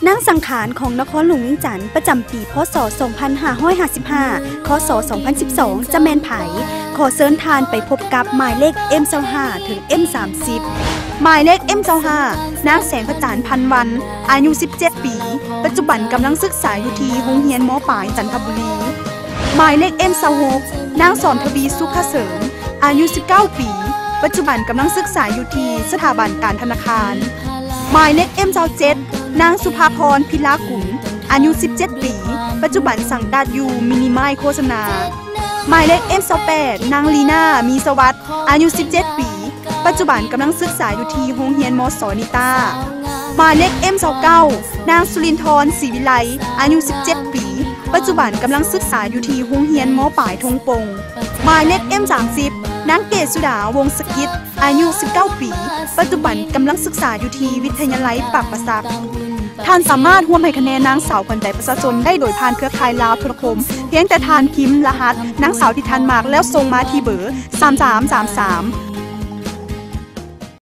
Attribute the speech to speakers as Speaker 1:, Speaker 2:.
Speaker 1: นางสังขารของนครหลวงเวียงจันทร์ประจำปีพศ 2555 คศ 2012 จะแมนไผขอเชิญทานไปพบกับหมายเลข M25 ถึง M30 หมายเลข M25 นางแสงพระจันทร์พันวันอายุ 17 ปีปัจจุบันกำลังศึกษาอยู่ที่โรงเรียนม.ปลายจันทบุรีหมายเลข M26 นางสอนทวีสุขเสริมอายุ 19 ปีปัจจุบันกำลังศึกษาอยู่ที่สถาบันการธนาคารหมายเลข M27 นางสุภาพรพิลากุลอายุ 17 ปีปัจจุบันสังกัดอยู่มินิไมล์โฆษณาหมายเลข M28 นางลีน่ามีสวัสดิ์อายุ 17 ปีปัจจุบันกำลังศึกษาอยู่ที่โรงเรียนม.ส.นิตาหมายเลข M29 นางสุรินทร์ศรีวิไลอายุ 17 ปีปัจจุบันกำลังศึกษาอยู่ที่โรงเรียนม.ปลายทงปงหมายเลข M30 นางเกศสุดาวงศ์สกิจอายุ 19 ปีปัจจุบันกำลังศึกษาอยู่ที่วิทยาลัยปากประสักท่านสามารถร่วมให้คะแนนนางสาวขวัญใจประชาชนได้โดยผ่านเครือข่ายลาวโทรคมเพียงแต่ทานพิมพ์รหัสนางสาวที่ทันมากแล้วส่งมาที่เบอร์ 3333